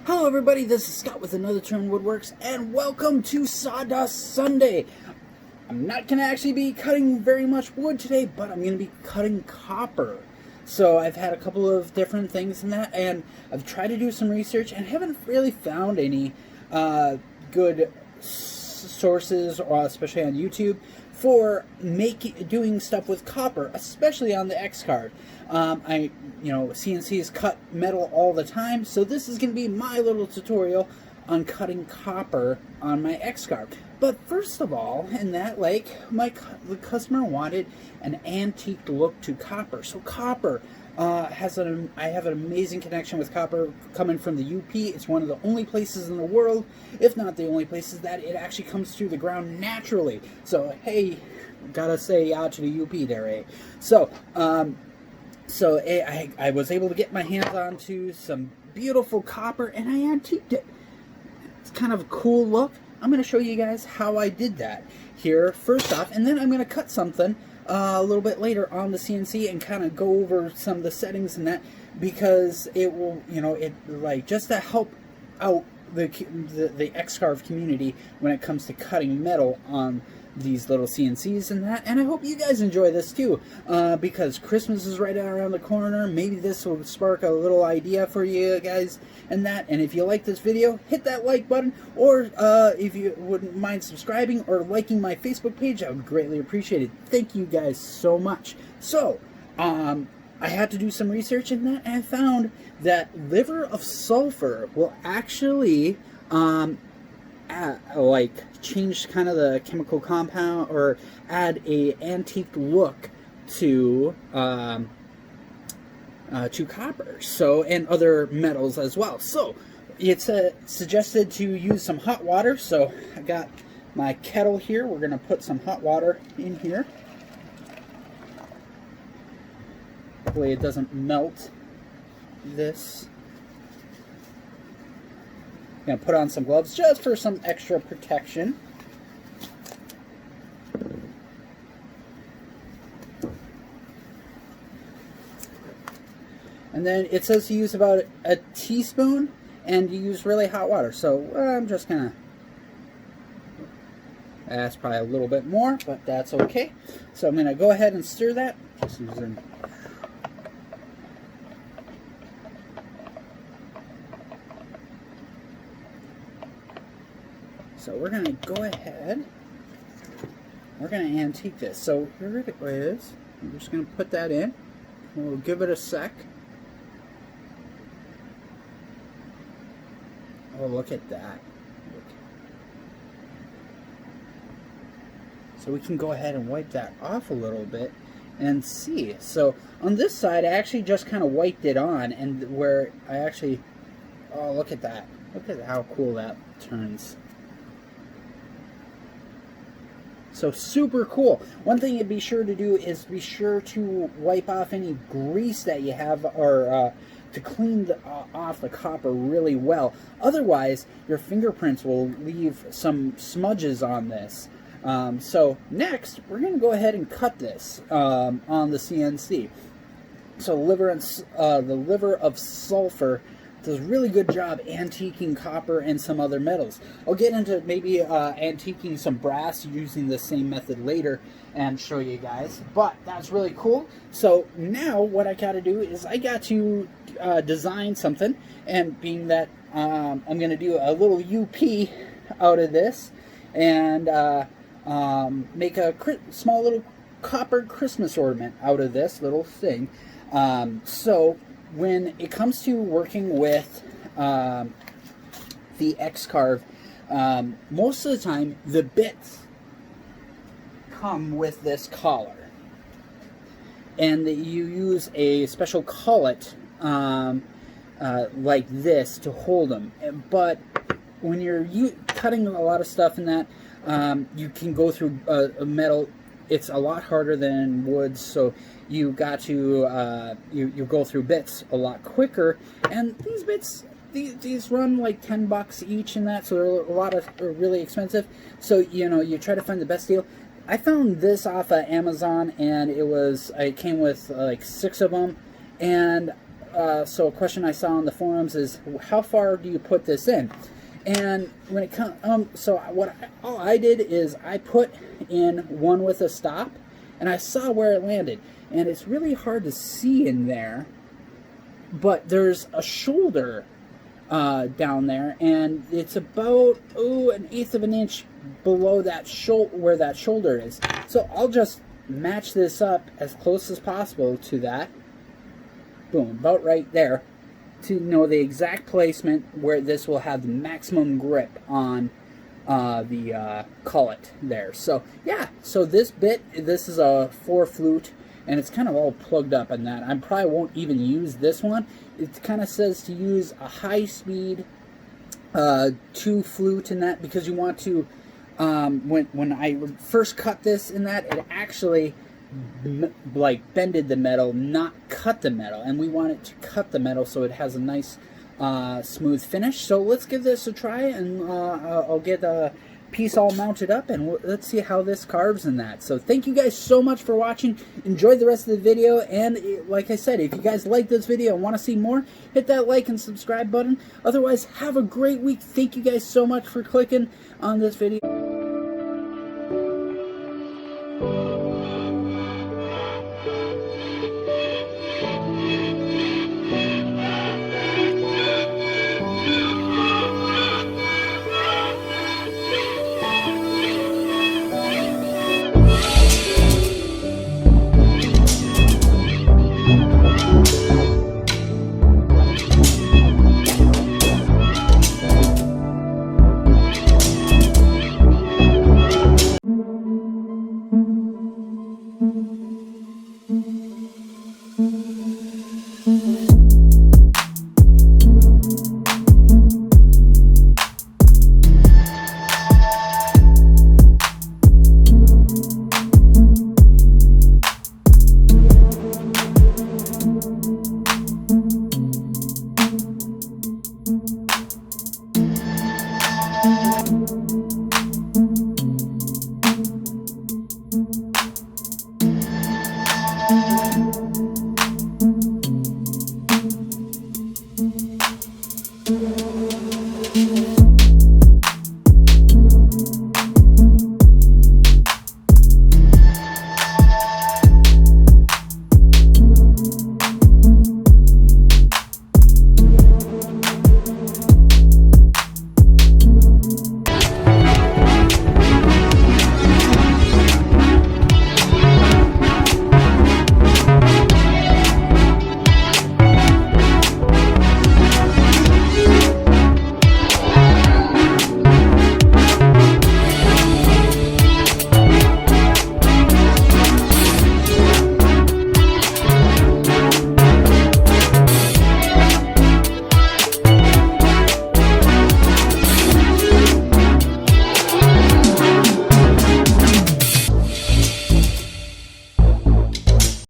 Hello everybody, this is Scott with Another Turn Woodworks, and welcome to Sawdust Sunday. I'm not going to actually be cutting very much wood today, but I'm going to be cutting copper. So I've had a couple of different things in that, and I've tried to do some research and haven't really found any good sources, especially on YouTube, for doing stuff with copper, especially on the xcarve. CNCs cut metal all the time, so this is going to be my little tutorial on cutting copper on my xcarve. But first of all, in that, the customer wanted an antique look to copper. So copper I have an amazing connection with copper coming from the UP. It's one of the only places in the world, if not the only places, that it actually comes through the ground naturally. So hey, gotta say out to the UP there, eh? So I was able to get my hands onto some beautiful copper, and I antiqued it. It's kind of a cool look. I'm going to show you guys how I did that here first off, and then I'm going to cut something a little bit later on the CNC and kind of go over some of the settings and that, because it will, just to help out the xcarve community when it comes to cutting metal on these little CNCs and that. And I hope you guys enjoy this too, because Christmas is right around the corner. Maybe this will spark a little idea for you guys and that. And if you like this video, hit that like button, or if you wouldn't mind subscribing or liking my Facebook page, I would greatly appreciate it. Thank you guys so much. So I had to do some research in that, and I found that liver of sulfur will actually change kind of the chemical compound, or add a antique look to copper, so, and other metals as well. So it's suggested to use some hot water. So I got my kettle here. We're going to put some hot water in here. Hopefully it doesn't melt this. I'm going to put on some gloves just for some extra protection. And then it says to use about a teaspoon, and you use really hot water. So I'm just going to ask probably a little bit more, but that's okay. So I'm going to go ahead and stir that. Just using So we're going to go ahead, we're going to antique this. So here it is. I'm just going to put that in. We'll give it a sec. Oh, look at that. So we can go ahead and wipe that off a little bit and see. So on this side, I actually just kind of wiped it on, and where I actually, oh, look at that. Look at how cool that turns. So super cool. One thing you'd be sure to do is be sure to wipe off any grease that you have, or to clean off the copper really well. Otherwise, your fingerprints will leave some smudges on this. So next, we're going to go ahead and cut this on the CNC. So the liver of sulfur does a really good job antiquing copper and some other metals. I'll get into maybe antiquing some brass using the same method later and show you guys, but that's really cool. So now what I got to do is I got to design something, and being that I'm going to do a little UP out of this, and make a small little copper Christmas ornament out of this little thing. So when it comes to working with the xcarve, most of the time the bits come with this collar, and you use a special collet like this to hold them. But when you're cutting a lot of stuff in that, you can go through a metal. It's a lot harder than wood, so you got to you go through bits a lot quicker. And these bits, these run like $10 each and that, so they're really expensive. So you try to find the best deal. I found this off of Amazon, and it came with like 6 of them, and so a question I saw on the forums is, how far do you put this in? And when it comes, all I did is I put in one with a stop, and I saw where it landed. And it's really hard to see in there, but there's a shoulder down there, and it's about 1/8 of an inch below that where that shoulder is. So I'll just match this up as close as possible to that. Boom, about right there, to know the exact placement where this will have the maximum grip on the cullet there. So yeah, so this is a 4 flute, and it's kind of all plugged up in that. I probably won't even use this one. It kind of says to use a high speed 2 flute in that, because you want to, when I first cut this in that, it actually like bended the metal, not cut the metal, and we want it to cut the metal so it has a nice smooth finish. So let's give this a try, and I'll get a piece all mounted up, and let's see how this carves in that. So thank you guys so much for watching. Enjoy the rest of the video, and like I said, if you guys like this video and want to see more, hit that like and subscribe button. Otherwise, have a great week. Thank you guys so much for clicking on this video.